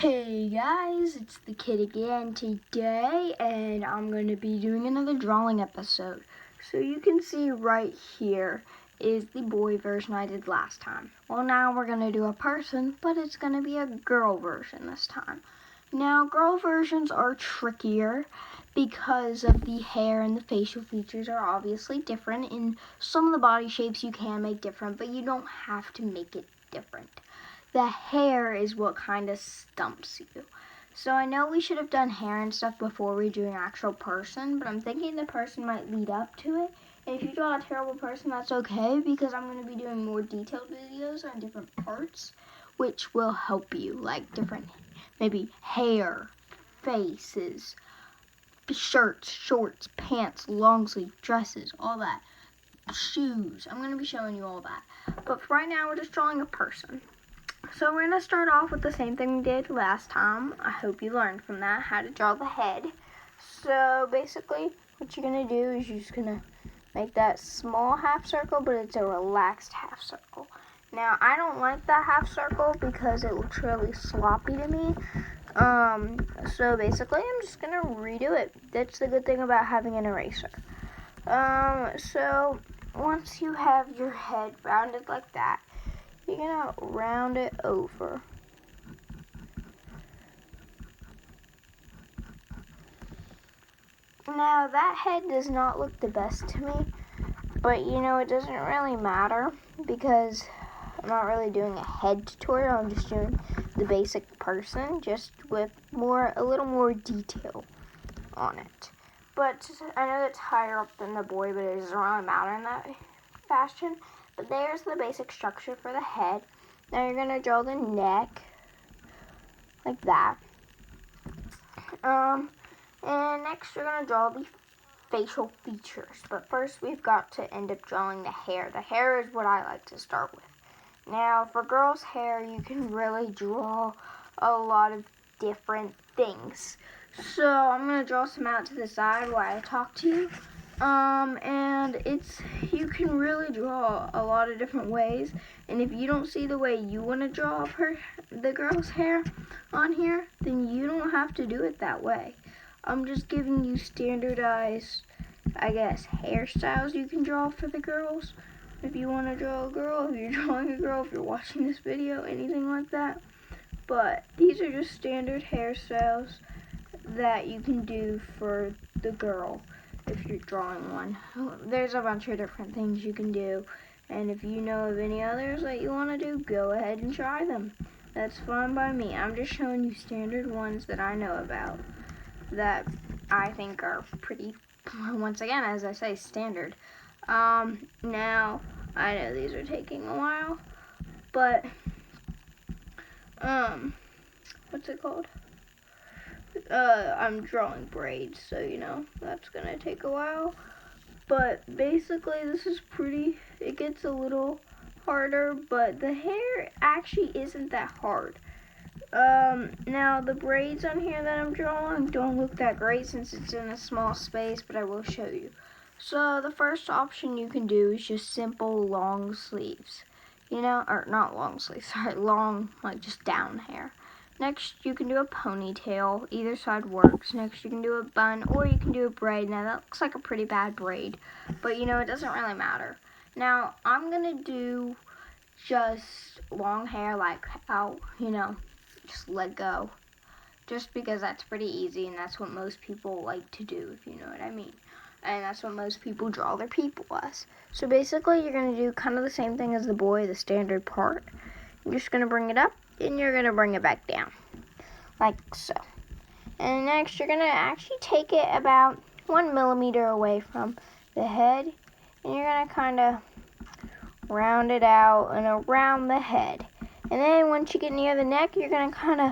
Hey guys, it's the kid again today, and I'm going to be doing another drawing episode. So you can see right here is the boy version I did last time. Well, now we're going to do a person, but it's going to be a girl version this time. Now, girl versions are trickier because of the hair and the facial features are obviously different. In some of the body shapes you can make different, but you don't have to make it different. The hair is what kind of stumps you. So I know we should have done hair and stuff before we do an actual person, but I'm thinking the person might lead up to it. And if you draw a terrible person, that's okay, because I'm going to be doing more detailed videos on different parts, which will help you, like different, maybe hair, faces, shirts, shorts, pants, long sleeve, dresses, all that. Shoes. I'm going to be showing you all that. But for right now, we're just drawing a person. So we're going to start off with the same thing we did last time. I hope you learned from that how to draw the head. So basically what you're going to do is you're just going to make that small half circle, but it's a relaxed half circle. Now I don't like that half circle because it looks really sloppy to me. So basically I'm just going to redo it. That's the good thing about having an eraser. So once you have your head rounded like that, you're gonna round it over. Now that head does not look the best to me, but it doesn't really matter because I'm not really doing a head tutorial. I'm just doing the basic person, just with a little more detail on it. But I know that's higher up than the boy, but it doesn't really matter in that fashion. But there's the basic structure for the head. Now you're gonna draw the neck like that. And next you're gonna draw the facial features. But first we've got to end up drawing the hair. The hair is what I like to start with. Now for girls' hair, you can really draw a lot of different things. So I'm gonna draw some out to the side while I talk to you. And you can really draw a lot of different ways. And if you don't see the way you want to draw the girl's hair on here, then you don't have to do it that way. I'm just giving you standardized, I guess, hairstyles you can draw for the girls. If you want to draw a girl, if you're drawing a girl, if you're watching this video, anything like that. But these are just standard hairstyles that you can do for the girl if you're drawing one. There's a bunch of different things you can do, and if you know of any others that you want to do, go ahead and try them. That's fine by me. I'm just showing you standard ones that I know about that I think are pretty, once again, as I say, standard. Now I know these are taking a while, but what's it called? I'm drawing braids, so that's gonna take a while. But basically this is it gets a little harder, but the hair actually isn't that hard. Now the braids on here that I'm drawing don't look that great since it's in a small space, but I will show you. So the first option you can do is just simple long sleeves, or not long sleeves, sorry, long, like just down hair. Next, you can do a ponytail. Either side works. Next, you can do a bun, or you can do a braid. Now, that looks like a pretty bad braid, but it doesn't really matter. Now, I'm going to do just long hair, like how, just let go. Just because that's pretty easy, and that's what most people like to do, if you know what I mean. And that's what most people draw their people as. So basically, you're going to do kind of the same thing as the boy, the standard part. You're just going to bring it up, and you're going to bring it back down, like so. And next, you're going to actually take it about 1 millimeter away from the head, and you're going to kind of round it out and around the head. And then once you get near the neck, you're going to kind of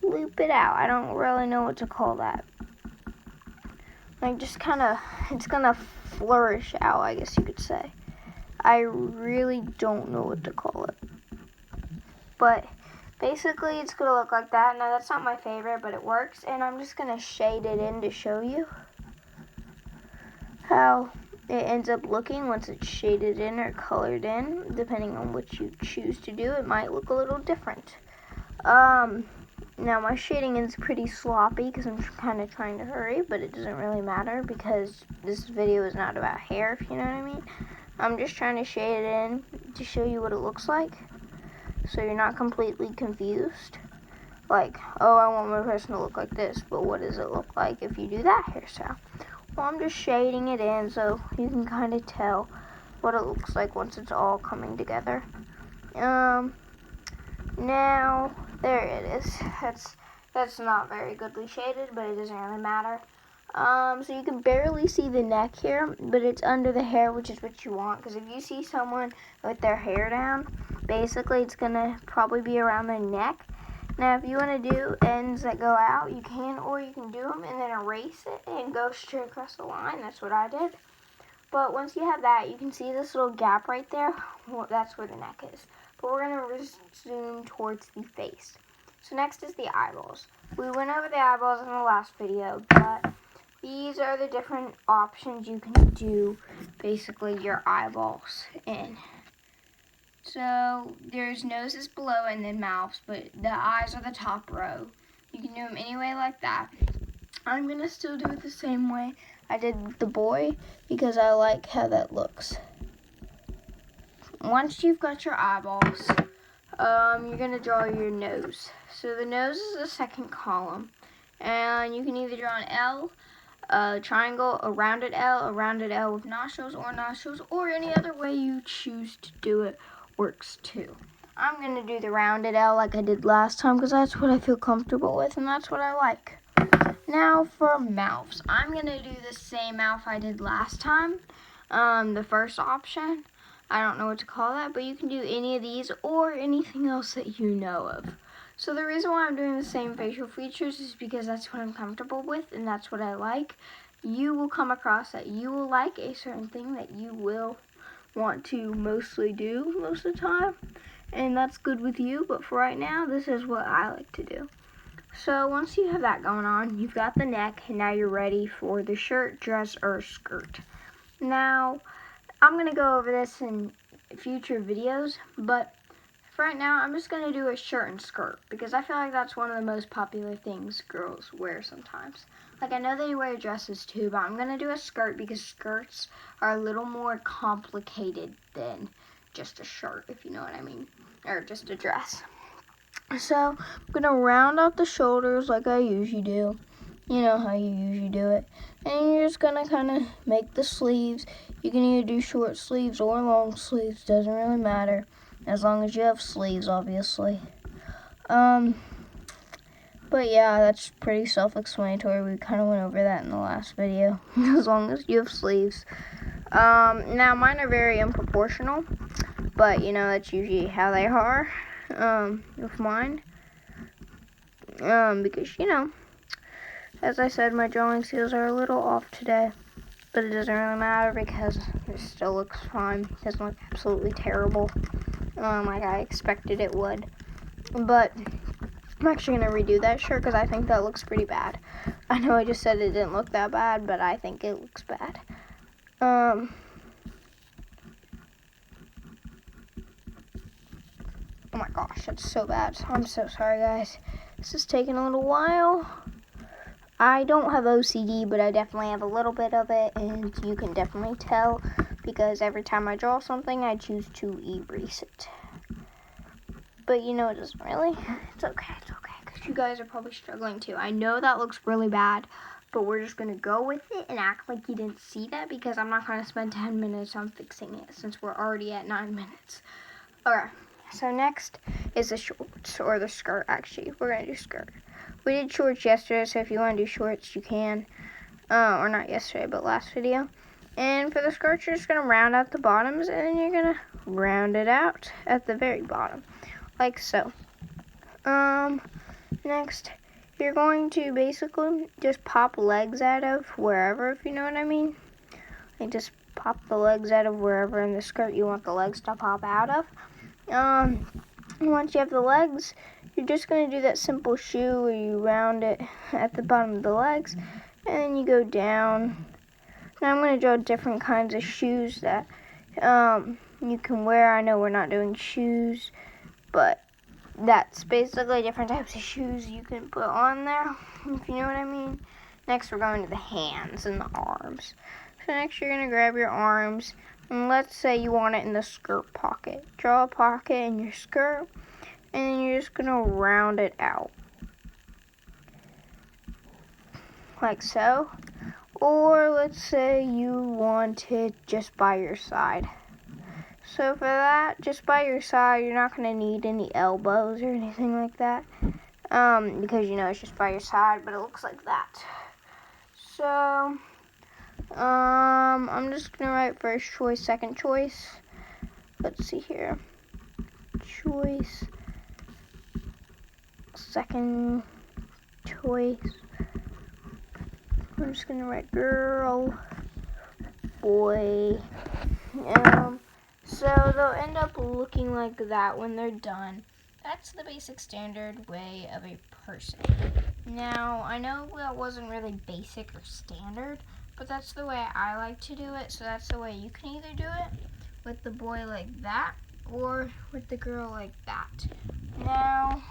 loop it out. I don't really know what to call that. Like just kind of, it's going to flourish out, I guess you could say. I really don't know what to call it. But basically, it's going to look like that. Now, that's not my favorite, but it works. And I'm just going to shade it in to show you how it ends up looking once it's shaded in or colored in. Depending on what you choose to do, it might look a little different. Now my shading is pretty sloppy because I'm kind of trying to hurry, but it doesn't really matter because this video is not about hair, if you know what I mean. I'm just trying to shade it in to show you what it looks like, so you're not completely confused. Like, oh, I want my person to look like this, but what does it look like if you do that hairstyle? Well, I'm just shading it in so you can kind of tell what it looks like once it's all coming together. Now, there it is. That's not very goodly shaded, but it doesn't really matter. So you can barely see the neck here, but it's under the hair, which is what you want, because if you see someone with their hair down, basically it's going to probably be around their neck. Now, if you want to do ends that go out, you can, or you can do them and then erase it and go straight across the line. That's what I did. But once you have that, you can see this little gap right there. Well, that's where the neck is. But we're going to resume towards the face. So next is the eyeballs. We went over the eyeballs in the last video, but these are the different options you can do basically your eyeballs in. So there's noses below and then mouths, but the eyes are the top row. You can do them any way like that. I'm going to still do it the same way I did with the boy because I like how that looks. Once you've got your eyeballs, you're going to draw your nose. So the nose is the second column. And you can either draw an L, a triangle, a rounded L with nostrils, or any other way you choose to do it works too. I'm going to do the rounded L like I did last time because that's what I feel comfortable with and that's what I like. Now for mouths. I'm going to do the same mouth I did last time. The first option. I don't know what to call that, but you can do any of these or anything else that you know of. So the reason why I'm doing the same facial features is because that's what I'm comfortable with and that's what I like. You will come across that you will like a certain thing that you will want to mostly do most of the time. And that's good with you, but for right now, this is what I like to do. So once you have that going on, you've got the neck, and now you're ready for the shirt, dress, or skirt. Now, I'm going to go over this in future videos, but for right now, I'm just going to do a shirt and skirt, because I feel like that's one of the most popular things girls wear sometimes. Like, I know they wear dresses too, but I'm going to do a skirt because skirts are a little more complicated than just a shirt, if you know what I mean, or just a dress. So, I'm going to round out the shoulders like I usually do. You know how you usually do it. And you're just going to kind of make the sleeves. You can either do short sleeves or long sleeves. Doesn't really matter. As long as you have sleeves, obviously. But yeah, that's pretty self-explanatory. We kind of went over that in the last video. As long as you have sleeves. Now, mine are very unproportional. But, you know, that's usually how they are. With mine. Because, you know, as I said, my drawing skills are a little off today. But it doesn't really matter because it still looks fine. It doesn't look absolutely terrible. Like I expected it would. But I'm actually going to redo that shirt because I think that looks pretty bad. I know I just said it didn't look that bad, but I think it looks bad. Oh my gosh, that's so bad. I'm so sorry, guys. This is taking a little while. I don't have OCD, but I definitely have a little bit of it, and you can definitely tell because every time I draw something, I choose to erase it. But you know, it doesn't really. It's okay, because you guys are probably struggling too. I know that looks really bad, but we're just going to go with it and act like you didn't see that because I'm not going to spend 10 minutes on fixing it since we're already at 9 minutes. Okay, so next is the shorts, or the skirt, actually. We're going to do skirt. We did shorts yesterday, so if you want to do shorts, you can. Or not yesterday, but last video. And for the skirt, you're just going to round out the bottoms, and then you're going to round it out at the very bottom, like so. Next, you're going to basically just pop legs out of wherever, if you know what I mean. Like, just pop the legs out of wherever in the skirt you want the legs to pop out of. Once you have the legs, you're just going to do that simple shoe where you round it at the bottom of the legs, and then you go down. Now I'm going to draw different kinds of shoes that you can wear. I know we're not doing shoes, but that's basically different types of shoes you can put on there, if you know what I mean. Next, we're going to the hands and the arms. So next, you're going to grab your arms, and let's say you want it in the skirt pocket. Draw a pocket in your skirt, and then you're just going to round it out. Like so. Or let's say you want it just by your side. So for that, just by your side, you're not going to need any elbows or anything like that. Because it's just by your side, but it looks like that. So, I'm just going to write first choice, second choice. Let's see here. Choice, second choice. I'm just going to write girl, boy. So they'll end up looking like that when they're done. That's the basic standard way of a person. Now, I know that wasn't really basic or standard, but that's the way I like to do it. So that's the way you can either do it with the boy like that or with the girl like that. Now,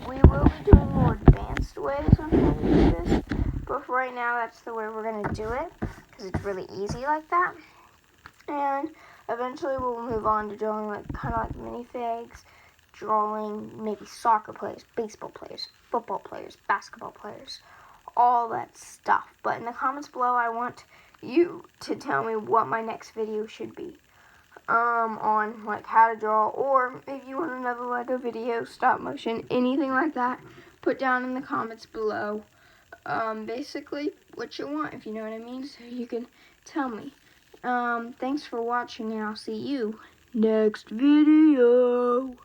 we will be doing more advanced ways on how to do this, but for right now, that's the way we're going to do it because it's really easy like that. And eventually we'll move on to drawing kind of like minifigs, drawing maybe soccer players, baseball players, football players, basketball players, all that stuff. But in the comments below, I want you to tell me what my next video should be on like how to draw, or if you want another Lego video, stop motion, anything like that, put down in the comments below basically what you want, if you know what I mean, so you can tell me. Thanks for watching, and I'll see you next video.